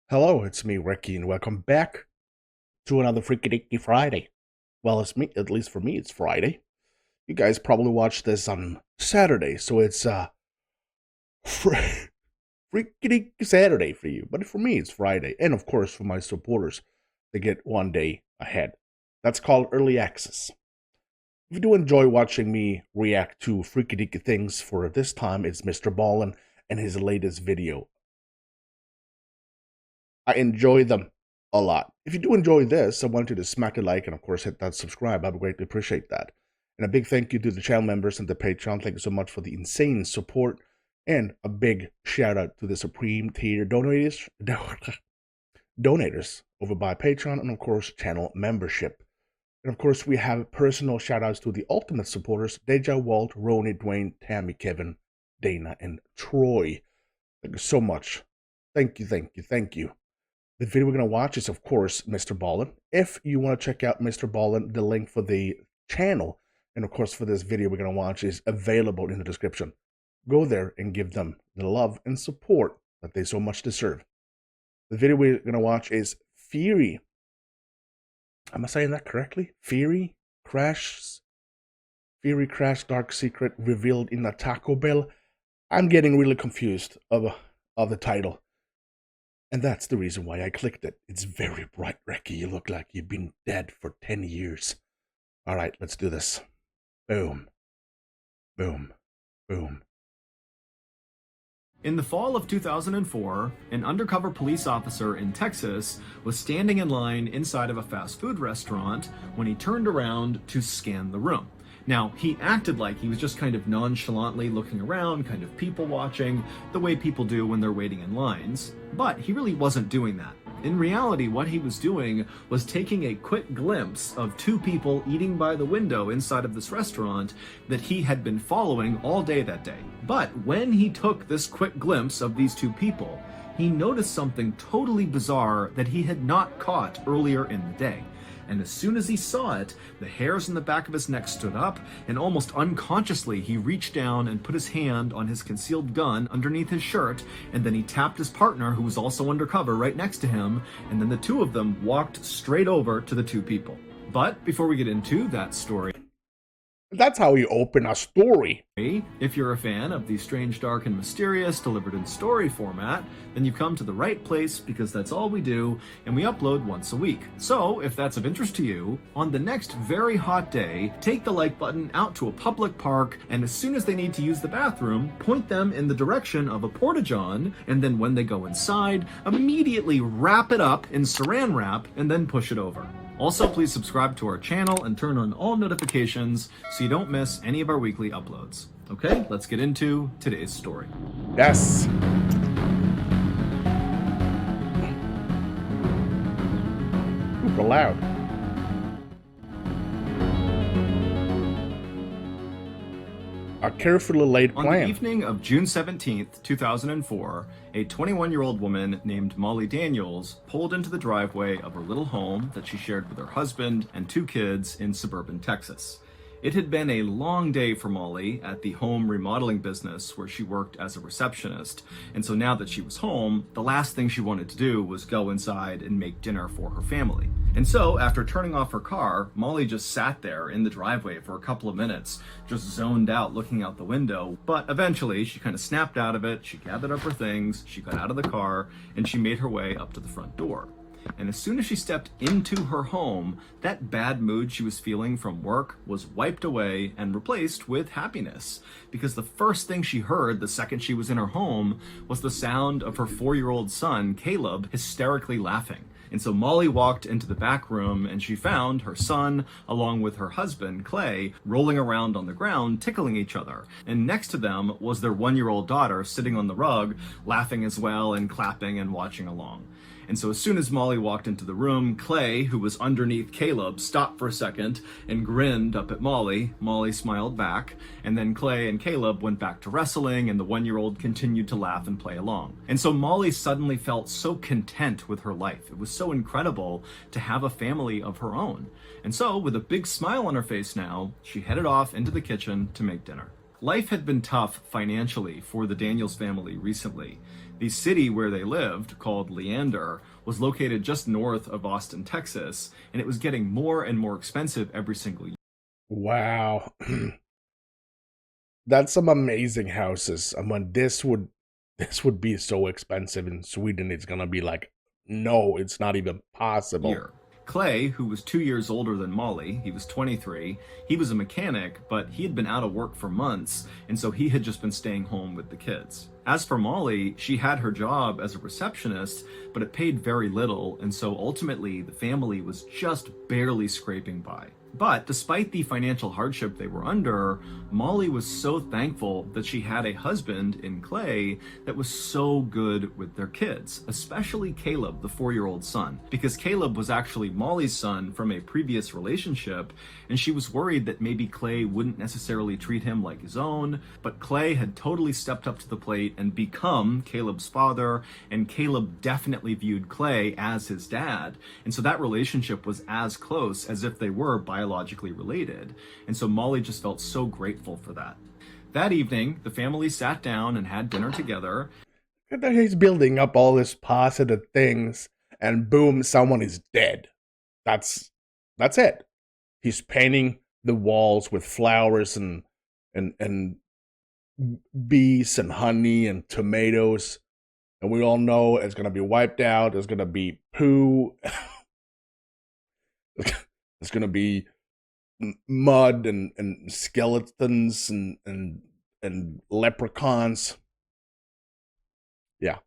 Hello, it's me, Recky, and welcome back to another Freaky Dicky Friday. Well, it's me, at least for me, it's Friday. You guys probably watched this on Saturday, so it's fr- Freaky Dicky Saturday for you. But for me, it's Friday, and of course for my supporters, they get one day ahead. That's called early access. If you do enjoy watching me react to Freaky Dicky things, for this time it's MrBallen and his latest video. I enjoy them a lot. If you do enjoy this, I want you to smack a like and, of course, hit that subscribe. I would greatly appreciate that. And a big thank you to the channel members and the Patreon. Thank you so much for the insane support. And a big shout out to the Supreme Tier donators, donators over by Patreon and, of course, channel membership. And, of course, we have personal shout outs to the ultimate supporters Deja, Walt, Roni, Dwayne, Tammy, Kevin, Dana, and Troy. Thank you so much. Thank you, thank you, thank you. The video we're going to watch is, of course, MrBallen. If you want to check out MrBallen, the link for the channel, and of course for this video we're going to watch, is available in the description. Go there and give them the love and support that they so much deserve. The video we're going to watch is Fury. Am I saying that correctly? Fury Crash Dark Secret revealed in a Taco Bell. I'm getting really confused of the title. And that's the reason why I clicked it. It's very bright, Recky. You look like you've been dead for 10 years. All right, let's do this. Boom. Boom. Boom. In the fall of 2004, an undercover police officer in Texas was standing in line inside of a fast food restaurant when he turned around to scan the room. Now, he acted like he was just kind of nonchalantly looking around, kind of people watching, the way people do when they're waiting in lines, but he really wasn't doing that. In reality, what he was doing was taking a quick glimpse of two people eating by the window inside of this restaurant that he had been following all day that day. But when he took this quick glimpse of these two people, he noticed something totally bizarre that he had not caught earlier in the day. And as soon as he saw it, the hairs in the back of his neck stood up, and almost unconsciously he reached down and put his hand on his concealed gun underneath his shirt, and then he tapped his partner, who was also undercover, right next to him, and then the two of them walked straight over to the two people. But before we get into that story, That's how you open a story. if you're a fan of the strange, dark, and mysterious delivered in story format, then you've come to the right place, because that's all we do, and we upload once a week. So, if that's of interest to you, on the next very hot day, take the like button out to a public park, and as soon as they need to use the bathroom, point them in the direction of a porta-john, and then when they go inside, immediately wrap it up in saran wrap, and then push it over. Also, please subscribe to our channel and turn on all notifications so you don't miss any of our weekly uploads. Okay, let's get into today's story. Yes. Super loud. A carefully laid On the plan. evening of June 17th, 2004, a 21-year-old woman named Molly Daniels pulled into the driveway of her little home that she shared with her husband and two kids in suburban Texas. It had been a long day for Molly at the home remodeling business where she worked as a receptionist, and so now that she was home, the last thing she wanted to do was go inside and make dinner for her family. And so, after turning off her car, Molly just sat there in the driveway for a couple of minutes, just zoned out looking out the window, but eventually she kind of snapped out of it, she gathered up her things, she got out of the car, and she made her way up to the front door. And as soon as she stepped into her home, that bad mood she was feeling from work was wiped away and replaced with happiness. Because the first thing she heard the second she was in her home was the sound of her 4-year-old son, Caleb, hysterically laughing. And so Molly walked into the back room and she found her son, along with her husband, Clay, rolling around on the ground, tickling each other. And next to them was their 1-year-old daughter sitting on the rug, laughing as well and clapping and watching along. And so as soon as Molly walked into the room, Clay, who was underneath Caleb, stopped for a second and grinned up at Molly. Molly smiled back, and then Clay and Caleb went back to wrestling, and the 1-year-old continued to laugh and play along. And so Molly suddenly felt so content with her life. It was so incredible to have a family of her own. And so, with a big smile on her face now, she headed off into the kitchen to make dinner. Life had been tough financially for the Daniels family recently. The city where they lived, called Leander, was located just north of Austin, Texas, and it was getting more and more expensive every single year. Wow. That's some amazing houses. I mean, this would be so expensive in Sweden. It's gonna be like, no, it's not even possible. Clay, who was 2 years older than Molly, he was 23, he was a mechanic, but he had been out of work for months, and so he had just been staying home with the kids. As for Molly, she had her job as a receptionist, but it paid very little, and so ultimately the family was just barely scraping by. But despite the financial hardship they were under, Molly was so thankful that she had a husband in Clay that was so good with their kids, especially Caleb, the 4-year-old son, because Caleb was actually Molly's son from a previous relationship, and she was worried that maybe Clay wouldn't necessarily treat him like his own, but Clay had totally stepped up to the plate and become Caleb's father, and Caleb definitely viewed Clay as his dad, and so that relationship was as close as if they were biologically related, and so Molly just felt so grateful for that. That evening, the family sat down and had dinner together. And then he's building up all these positive things, and boom, someone is dead. That's it. He's painting the walls with flowers and bees and honey and tomatoes, and we all know it's gonna be wiped out. There's gonna be poo. There's gonna be mud and skeletons and leprechauns. Yeah.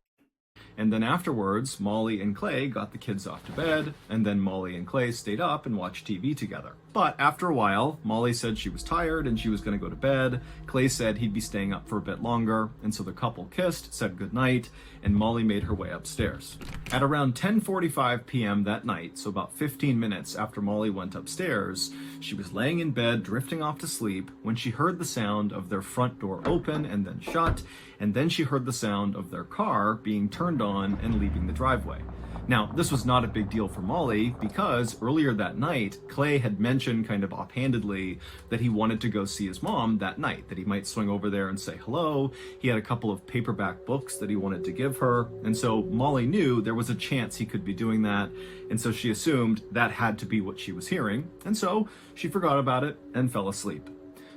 And then afterwards, Molly and Clay got the kids off to bed, and then Molly and Clay stayed up and watched TV together. But after a while, Molly said she was tired and she was going to go to bed. Clay said he'd be staying up for a bit longer, and so the couple kissed, said goodnight, and Molly made her way upstairs. At around 10:45 p.m. that night, so about 15 minutes after Molly went upstairs, she was laying in bed drifting off to sleep when she heard the sound of their front door open and then shut, and then she heard the sound of their car being turned on and leaving the driveway. Now, this was not a big deal for Molly because earlier that night, Clay had mentioned kind of offhandedly that he wanted to go see his mom that night, that he might swing over there and say hello. He had a couple of paperback books that he wanted to give her, and so Molly knew there was a chance he could be doing that, and so she assumed that had to be what she was hearing, and so she forgot about it and fell asleep.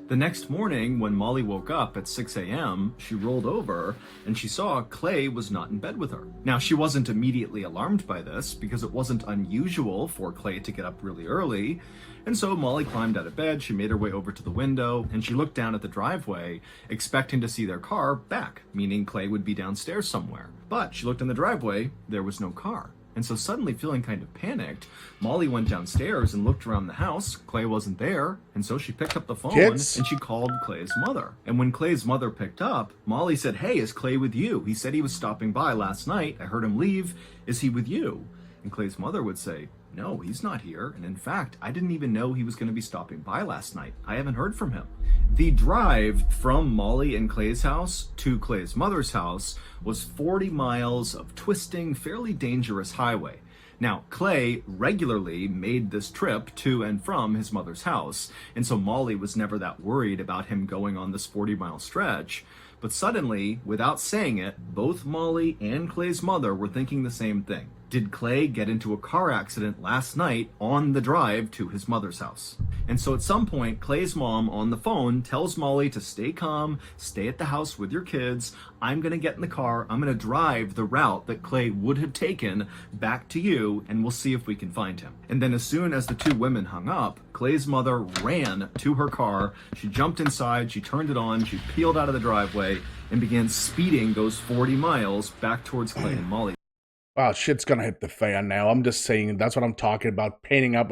The next morning, when Molly woke up at 6 a.m., she rolled over and she saw Clay was not in bed with her. Now, she wasn't immediately alarmed by this because it wasn't unusual for Clay to get up really early. And so Molly climbed out of bed, she made her way over to the window, and she looked down at the driveway, expecting to see their car back, meaning Clay would be downstairs somewhere. But she looked in the driveway, there was no car. And so suddenly feeling kind of panicked, Molly went downstairs and looked around the house. Clay wasn't there, and so she picked up the phone and she called Clay's mother. And when Clay's mother picked up, Molly said, "Hey, is Clay with you? He said he was stopping by last night. I heard him leave. Is he with you?" And Clay's mother would say, "No, he's not here. And in fact, I didn't even know he was going to be stopping by last night. I haven't heard from him." The drive from Molly and Clay's house to Clay's mother's house was 40 miles of twisting, fairly dangerous highway. Now, Clay regularly made this trip to and from his mother's house, and so Molly was never that worried about him going on this 40-mile stretch. But suddenly, without saying it, both Molly and Clay's mother were thinking the same thing. Did Clay get into a car accident last night on the drive to his mother's house? And so at some point, Clay's mom on the phone tells Molly to stay calm, stay at the house with your kids. I'm going to get in the car. I'm going to drive the route that Clay would have taken back to you, and we'll see if we can find him. And then as soon as the two women hung up, Clay's mother ran to her car. She jumped inside, she turned it on, she peeled out of the driveway and began speeding those 40 miles back towards Clay and Molly. Wow, shit's gonna hit the fan now. I'm just saying, that's what I'm talking about. Painting up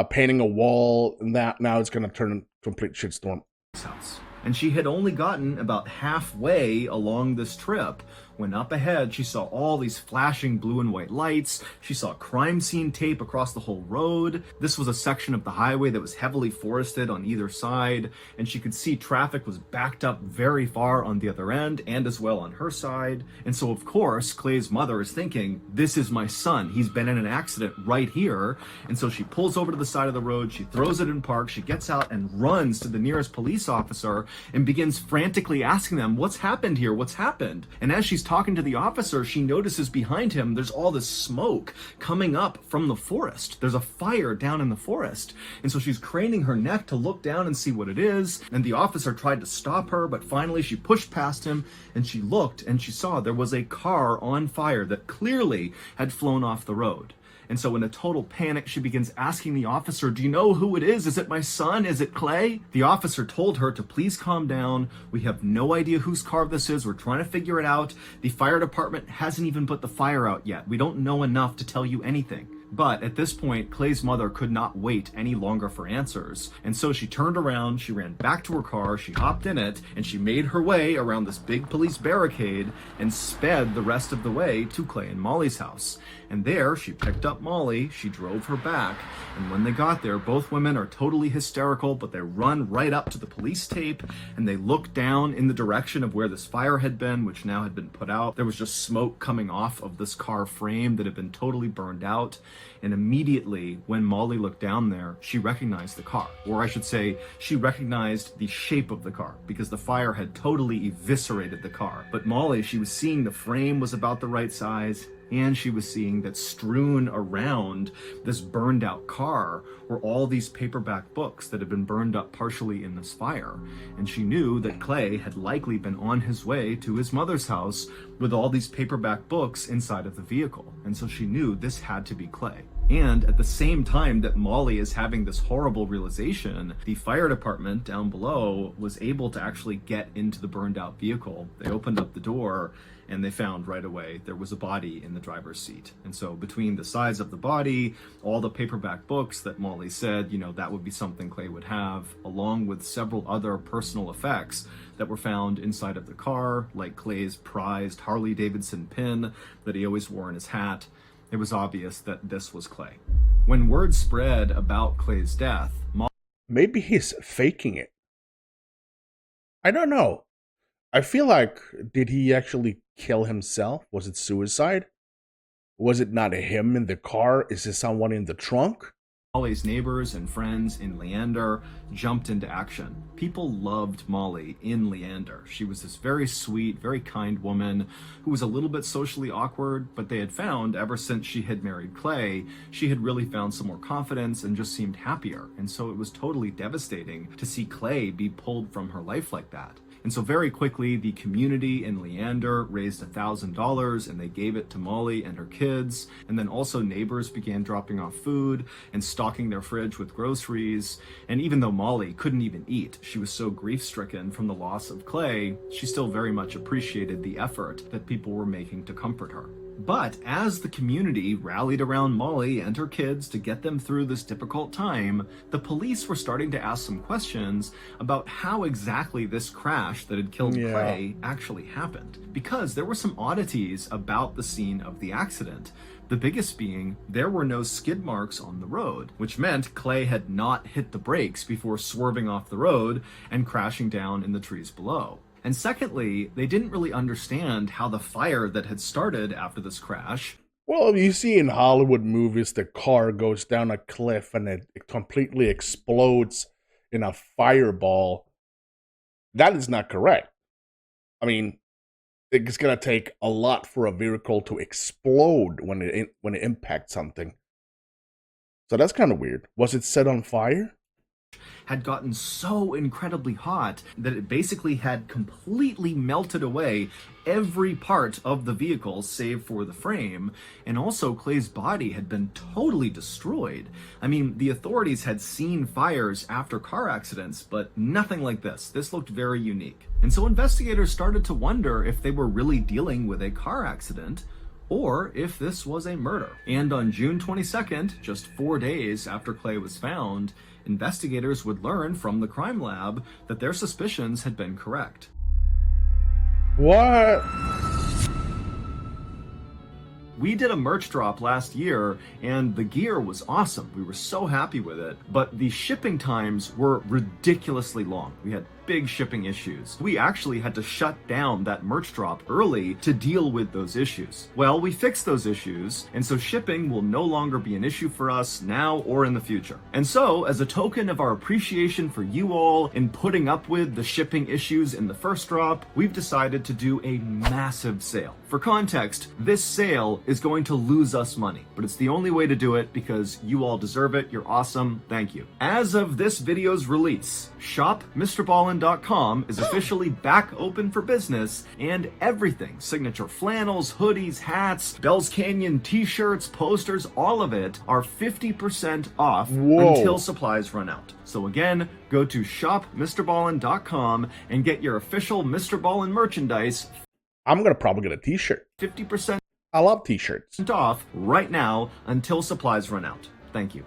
painting a wall, and that now it's gonna turn into a complete shitstorm. House. And she had only gotten about halfway along this trip when up ahead she saw all these flashing blue and white lights. She saw crime scene tape across the whole road. This was a section of the highway that was heavily forested on either side, and she could see traffic was backed up very far on the other end and as well on her side. And so of course Clay's mother is thinking, this is my son, he's been in an accident right here. And so she pulls over to the side of the road, she throws it in park, she gets out and runs to the nearest police officer and begins frantically asking them, what's happened here, what's happened? And as she's talking to the officer, she notices behind him there's all this smoke coming up from the forest. There's a fire down in the forest. And so she's craning her neck to look down and see what it is. And the officer tried to stop her, but finally she pushed past him and she looked and she saw there was a car on fire that clearly had flown off the road. And so in a total panic, she begins asking the officer, do you know who it is? Is it my son? Is it Clay? The officer told her to please calm down. We have no idea whose car this is. We're trying to figure it out. The fire department hasn't even put the fire out yet. We don't know enough to tell you anything. But at this point, Clay's mother could not wait any longer for answers. And so she turned around, she ran back to her car, she hopped in it, and she made her way around this big police barricade and sped the rest of the way to Clay and Molly's house. And there, she picked up Molly, she drove her back, and when they got there, both women are totally hysterical, but they run right up to the police tape, and they look down in the direction of where this fire had been, which now had been put out. There was just smoke coming off of this car frame that had been totally burned out. And immediately, when Molly looked down there, she recognized the car. Or I should say, she recognized the shape of the car, because the fire had totally eviscerated the car. But Molly, she was seeing the frame was about the right size, and she was seeing that strewn around this burned out car were all these paperback books that had been burned up partially in this fire. And she knew that Clay had likely been on his way to his mother's house with all these paperback books inside of the vehicle. And so she knew this had to be Clay. And at the same time that Molly is having this horrible realization, the fire department down below was able to actually get into the burned out vehicle. They opened up the door and they found right away there was a body in the driver's seat. And so between the size of the body, all the paperback books that Molly said, you know, that would be something Clay would have, along with several other personal effects that were found inside of the car, like Clay's prized Harley-Davidson pin that he always wore in his hat, it was obvious that this was Clay. When word spread about Clay's death, maybe he's faking it. I don't know. I feel like, did he actually kill himself? Was it suicide? Was it not him in the car? Is it someone in the trunk? Molly's neighbors and friends in Leander jumped into action. People loved Molly in Leander. She was this very sweet, very kind woman who was a little bit socially awkward, but they had found ever since she had married Clay, she had really found some more confidence and just seemed happier. And so it was totally devastating to see Clay be pulled from her life like that. And so very quickly, the community in Leander raised $1,000 and they gave it to Molly and her kids. And then also neighbors began dropping off food and stocking their fridge with groceries. And even though Molly couldn't even eat, she was so grief-stricken from the loss of Clay, she still very much appreciated the effort that people were making to comfort her. But as the community rallied around Molly and her kids to get them through this difficult time, the police were starting to ask some questions about how exactly this crash that had killed Clay actually happened. Because there were some oddities about the scene of the accident. The biggest being, there were no skid marks on the road, which meant Clay had not hit the brakes before swerving off the road and crashing down in the trees below. And secondly, they didn't really understand how the fire that had started after this crash. Well, you see in Hollywood movies, the car goes down a cliff and it completely explodes in a fireball. That is not correct. I mean, it's going to take a lot for a vehicle to explode when it impacts something. So that's kind of weird. Was it set on fire? Had gotten so incredibly hot that it basically had completely melted away every part of the vehicle save for the frame, and also Clay's body had been totally destroyed. I mean, the authorities had seen fires after car accidents, but nothing like this. This looked very unique. And so investigators started to wonder if they were really dealing with a car accident, or if this was a murder. And on June 22nd, just 4 days after Clay was found, investigators would learn from the crime lab that their suspicions had been correct. What? We did a merch drop last year and the gear was awesome. We were so happy with it, but the shipping times were ridiculously long. We had big shipping issues. We actually had to shut down that merch drop early to deal with those issues. Well, we fixed those issues, and so shipping will no longer be an issue for us now or in the future. And so, as a token of our appreciation for you all in putting up with the shipping issues in the first drop, we've decided to do a massive sale. For context, this sale is going to lose us money, but it's the only way to do it because you all deserve it. You're awesome. Thank you. As of this video's release, shop MrBallen.com is officially back open for business, and everything, signature flannels, hoodies, hats, Bell's Canyon t-shirts, posters, all of it are 50% off until supplies run out. So again, go to shopMrBallen.com and get your official MrBallen merchandise. I'm gonna probably get a t-shirt. 50% I love t-shirts. off right now until supplies run out. Thank you.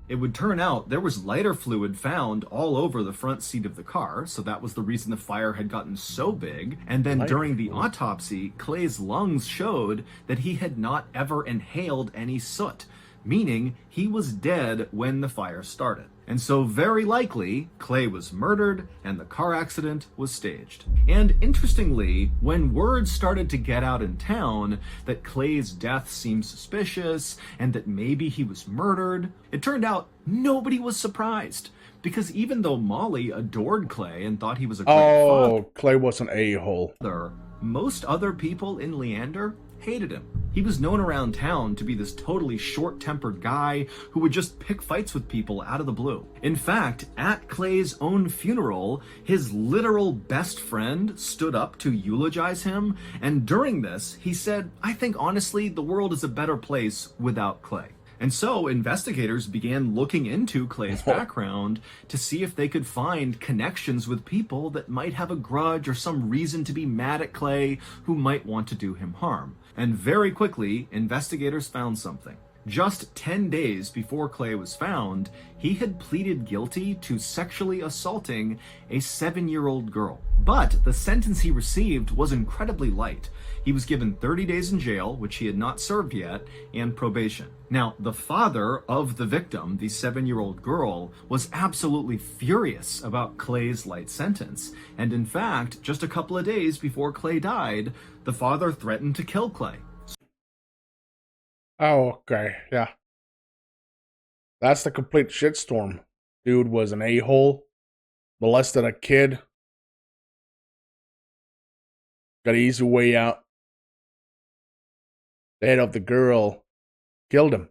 It would turn out there was lighter fluid found all over the front seat of the car, so that was the reason the fire had gotten so big. And then during the autopsy, Clay's lungs showed that he had not ever inhaled any soot, meaning he was dead when the fire started. And so very likely, Clay was murdered and the car accident was staged. And interestingly, when word started to get out in town that Clay's death seemed suspicious and that maybe he was murdered, it turned out nobody was surprised. Because even though Molly adored Clay and thought he was a great father, Clay was an a-hole. most other people in Leander hated him. He was known around town to be this totally short-tempered guy who would just pick fights with people out of the blue. In fact, at Clay's own funeral, his literal best friend stood up to eulogize him, and during this, he said, "I think honestly, the world is a better place without Clay." And so investigators began looking into Clay's background to see if they could find connections with people that might have a grudge or some reason to be mad at Clay who might want to do him harm. And very quickly, investigators found something. Just 10 days before Clay was found, he had pleaded guilty to sexually assaulting a 7-year-old girl. But the sentence he received was incredibly light. He was given 30 days in jail, which he had not served yet, and probation. Now, the father of the victim, the 7-year-old girl, was absolutely furious about Clay's light sentence. And in fact, just a couple of days before Clay died, the father threatened to kill Clay. Oh, okay, yeah. That's the complete shitstorm. Dude was an a-hole, molested a kid, got an easy way out. The head of the girl killed him.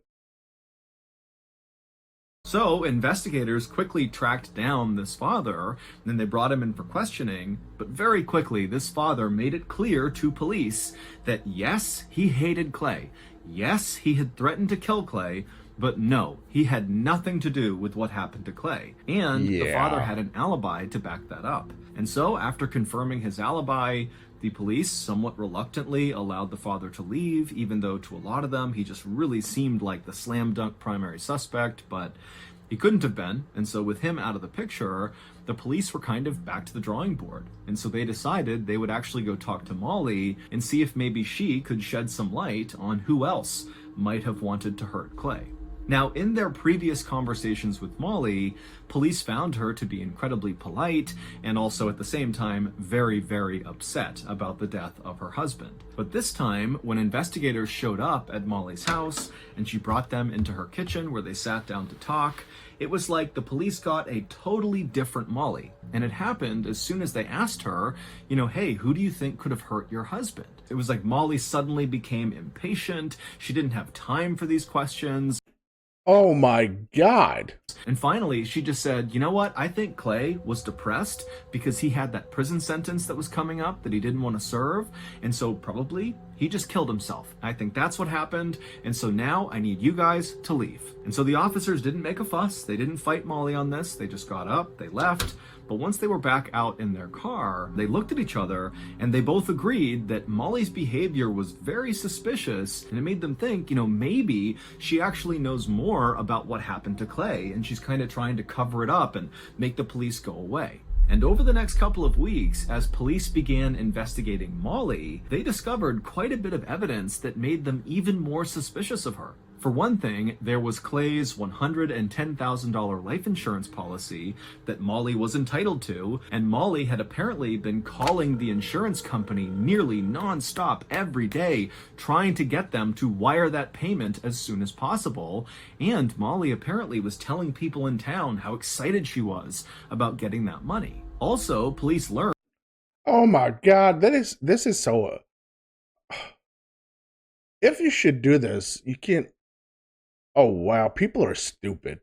So investigators quickly tracked down this father, and then they brought him in for questioning, but very quickly this father made it clear to police that yes, he hated Clay. Yes, he had threatened to kill Clay, but no, he had nothing to do with what happened to Clay. And the father had an alibi to back that up. And so after confirming his alibi, the police somewhat reluctantly allowed the father to leave, even though to a lot of them, he just really seemed like the slam dunk primary suspect, but he couldn't have been. And so with him out of the picture, the police were kind of back to the drawing board. And so they decided they would actually go talk to Molly and see if maybe she could shed some light on who else might have wanted to hurt Clay. Now, in their previous conversations with Molly, police found her to be incredibly polite and also at the same time very, very upset about the death of her husband. But this time, when investigators showed up at Molly's house and she brought them into her kitchen where they sat down to talk, it was like the police got a totally different Molly. And it happened as soon as they asked her, hey, who do you think could have hurt your husband? It was like Molly suddenly became impatient. She didn't have time for these questions. Oh my God. And finally, she just said, you know what? I think Clay was depressed because he had that prison sentence that was coming up that he didn't want to serve. And so probably he just killed himself. I think that's what happened. And so now I need you guys to leave. And so the officers didn't make a fuss. They didn't fight Molly on this. They just got up, they left. But once they were back out in their car, they looked at each other and they both agreed that Molly's behavior was very suspicious, and it made them think, maybe she actually knows more about what happened to Clay and she's kind of trying to cover it up and make the police go away. And over the next couple of weeks, as police began investigating Molly, they discovered quite a bit of evidence that made them even more suspicious of her. For one thing, there was Clay's $110,000 life insurance policy that Molly was entitled to, and Molly had apparently been calling the insurance company nearly non-stop every day, trying to get them to wire that payment as soon as possible. And Molly apparently was telling people in town how excited she was about getting that money. Also, police learned— Oh my God, this is so. If you should do this, you can't. Oh wow, people are stupid.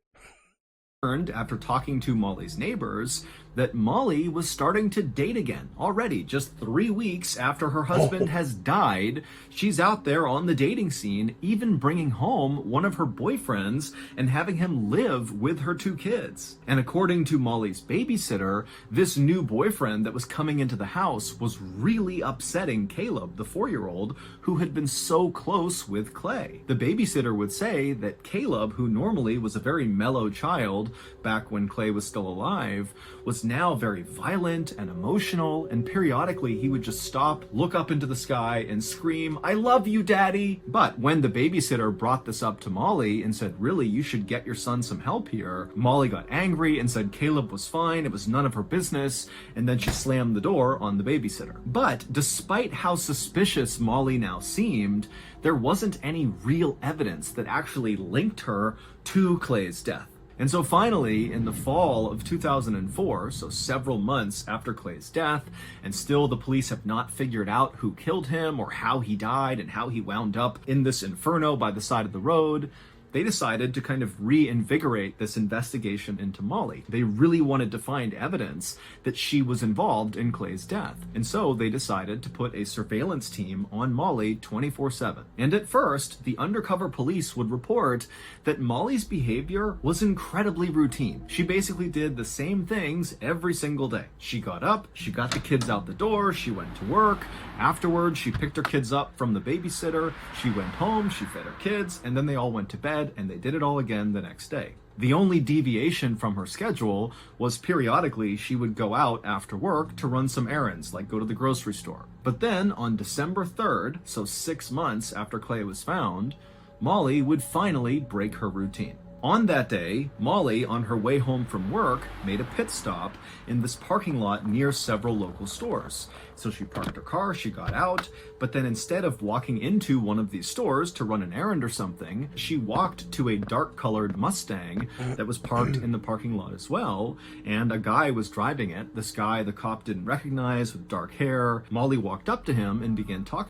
After talking to Molly's neighbors that Molly was starting to date again already, just 3 weeks after her husband has died. She's out there on the dating scene, even bringing home one of her boyfriends and having him live with her 2 kids. And according to Molly's babysitter, this new boyfriend that was coming into the house was really upsetting Caleb, the 4-year-old, who had been so close with Clay. The babysitter would say that Caleb, who normally was a very mellow child back when Clay was still alive, was now very violent and emotional, and periodically he would just stop, look up into the sky, and scream, "I love you, Daddy!" But when the babysitter brought this up to Molly and said, "Really, you should get your son some help here," Molly got angry and said Caleb was fine, it was none of her business, and then she slammed the door on the babysitter. But despite how suspicious Molly now seemed, there wasn't any real evidence that actually linked her to Clay's death. And so finally, in the fall of 2004, so several months after Clay's death, and still the police have not figured out who killed him or how he died and how he wound up in this inferno by the side of the road, they decided to kind of reinvigorate this investigation into Molly. They really wanted to find evidence that she was involved in Clay's death. And so they decided to put a surveillance team on Molly 24/7. And at first, the undercover police would report that Molly's behavior was incredibly routine. She basically did the same things every single day. She got up, she got the kids out the door, she went to work. Afterwards, she picked her kids up from the babysitter, she went home, she fed her kids, and then they all went to bed, and they did it all again the next day. The only deviation from her schedule was periodically she would go out after work to run some errands, like go to the grocery store. But then on December 3rd, so 6 months after Clay was found, Molly would finally break her routine. On that day, Molly, on her way home from work, made a pit stop in this parking lot near several local stores. So she parked her car, she got out, but then instead of walking into one of these stores to run an errand or something, she walked to a dark-colored Mustang that was parked in the parking lot as well, and a guy was driving it. This guy the cop didn't recognize, with dark hair. Molly walked up to him and began talking.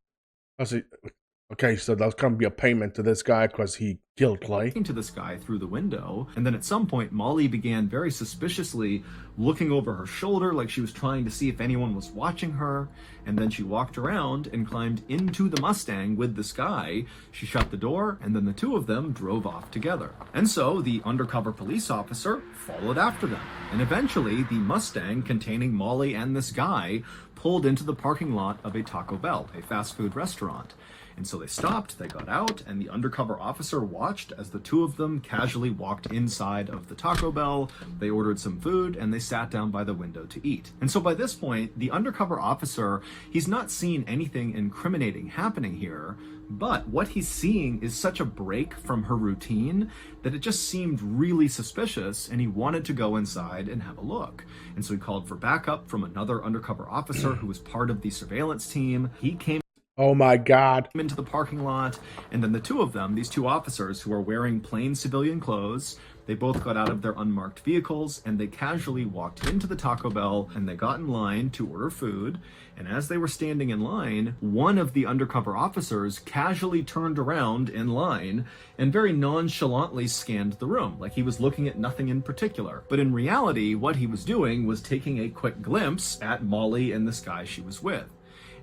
Okay, so that's going to be a payment to this guy because he killed Clay. To this guy through the window, and then at some point Molly began very suspiciously looking over her shoulder like she was trying to see if anyone was watching her, and then she walked around and climbed into the Mustang with this guy. She shut the door, and then the two of them drove off together. And so the undercover police officer followed after them, and eventually the Mustang containing Molly and this guy pulled into the parking lot of a Taco Bell, a fast food restaurant. And so they stopped, they got out, and the undercover officer watched as the two of them casually walked inside of the Taco Bell. They ordered some food, and they sat down by the window to eat. And so by this point, the undercover officer, he's not seen anything incriminating happening here, but what he's seeing is such a break from her routine that it just seemed really suspicious, and he wanted to go inside and have a look. And so he called for backup from another undercover officer who was part of the surveillance team. He came Oh my God. into the parking lot, and then the two of them, these two officers who are wearing plain civilian clothes, they both got out of their unmarked vehicles and they casually walked into the Taco Bell, and they got in line to order food. And as they were standing in line, one of the undercover officers casually turned around in line and very nonchalantly scanned the room, like he was looking at nothing in particular. But in reality, what he was doing was taking a quick glimpse at Molly and this guy she was with.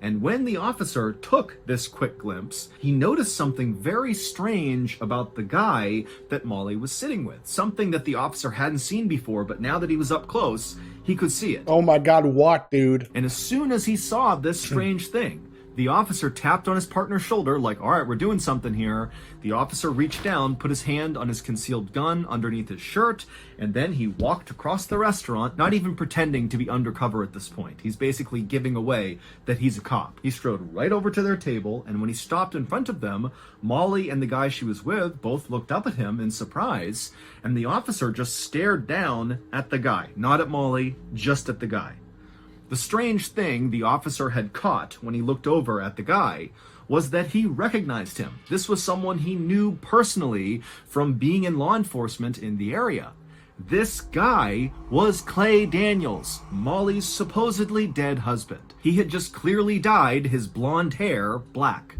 And when the officer took this quick glimpse, he noticed something very strange about the guy that Molly was sitting with. Something that the officer hadn't seen before, but now that he was up close, he could see it. Oh my God, what, dude? And as soon as he saw this strange thing, The officer tapped on his partner's shoulder like, all right, we're doing something here. The officer reached down, put his hand on his concealed gun underneath his shirt, and then he walked across the restaurant, not even pretending to be undercover at this point. He's basically giving away that he's a cop. He strode right over to their table, and when he stopped in front of them, Molly and the guy she was with both looked up at him in surprise, and the officer just stared down at the guy. Not at Molly, just at the guy. The strange thing the officer had caught when he looked over at the guy was that he recognized him. This was someone he knew personally from being in law enforcement in the area. This guy was Clay Daniels, Molly's supposedly dead husband. He had just clearly dyed his blonde hair black.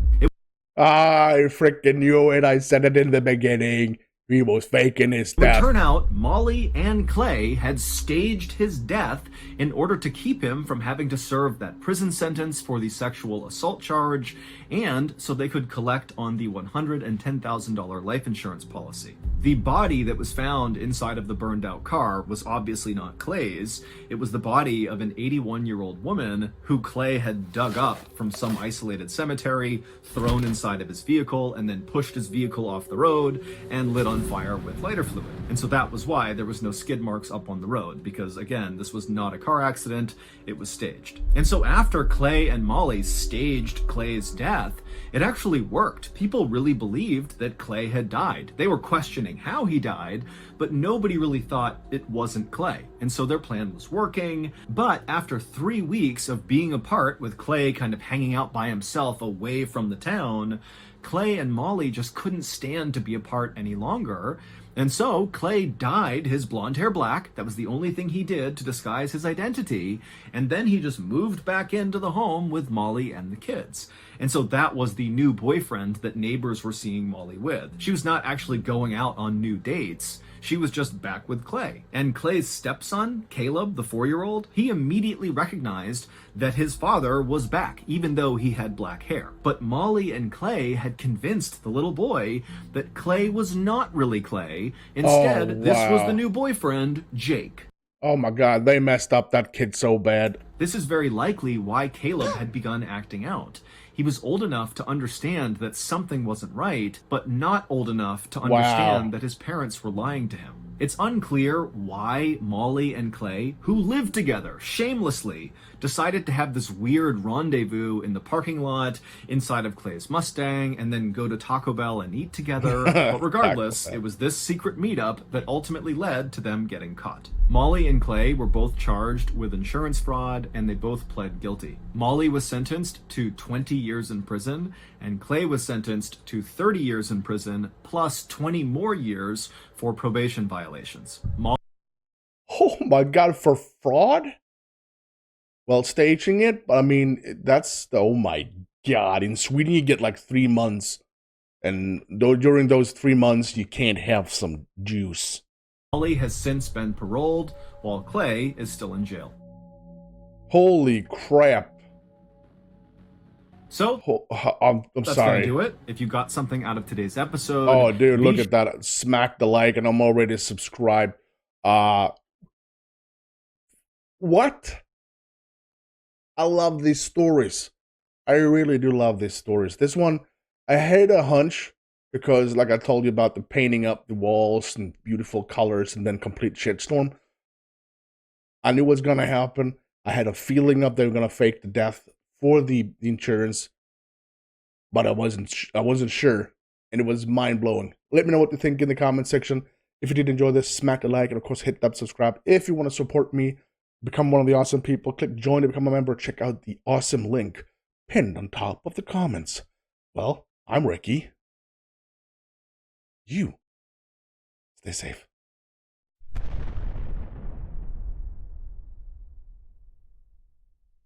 I freaking knew it. I said it in the beginning. He was faking his death. It would turn out Molly and Clay had staged his death in order to keep him from having to serve that prison sentence for the sexual assault charge, and so they could collect on the $110,000 life insurance policy. The body that was found inside of the burned out car was obviously not Clay's. It was the body of an 81-year-old woman who Clay had dug up from some isolated cemetery, thrown inside of his vehicle, and then pushed his vehicle off the road and lit on fire with lighter fluid. And so that was why there was no skid marks up on the road, because again, this was not a car accident, it was staged. And so after Clay and Molly staged Clay's death, it actually worked. People really believed that Clay had died. They were questioning how he died, but nobody really thought it wasn't Clay. And so their plan was working. But after 3 weeks of being apart, with Clay kind of hanging out by himself away from the town, Clay and Molly just couldn't stand to be apart any longer. And so Clay dyed his blonde hair black. That was the only thing he did to disguise his identity. And then he just moved back into the home with Molly and the kids. And so that was the new boyfriend that neighbors were seeing Molly with. She was not actually going out on new dates. She was just back with Clay. And Clay's stepson, Caleb, the 4-year-old, he immediately recognized that his father was back, even though he had black hair. But Molly and Clay had convinced the little boy that Clay was not really Clay. Instead, This was the new boyfriend, Jake. Oh my God, they messed up that kid so bad. This is very likely why Caleb had begun acting out. He was old enough to understand that something wasn't right, but not old enough to understand that his parents were lying to him. It's unclear why Molly and Clay, who lived together shamelessly, decided to have this weird rendezvous in the parking lot inside of Clay's Mustang and then go to Taco Bell and eat together. But regardless, it was this secret meetup that ultimately led to them getting caught. Molly and Clay were both charged with insurance fraud, and they both pled guilty. Molly was sentenced to 20 years in prison, and Clay was sentenced to 30 years in prison, plus 20 more years for probation violations. Oh my God, for fraud? Well, staging it, I mean, that's, oh my God. In Sweden, you get like 3 months, and during those 3 months, you can't have some juice. Molly has since been paroled, while Clay is still in jail. Holy crap. So, I'm that's sorry. Gonna do it. If you got something out of today's episode... Oh, dude, look at that. Smack the like, and I'm already subscribed. What? I love these stories. I really do love these stories. This one, I had a hunch, because like I told you about the painting up the walls and beautiful colors and then complete shitstorm. I knew what was going to happen. I had a feeling that they were going to fake the death for the insurance, but I wasn't sure, and it was mind-blowing. Let me know what you think in the comment section. If you did enjoy this, smack the like, and of course hit that subscribe. If you want to support me, become one of the awesome people, click join to become a member. Check out the awesome link pinned on top of the comments. Well, I'm Recky. You stay safe.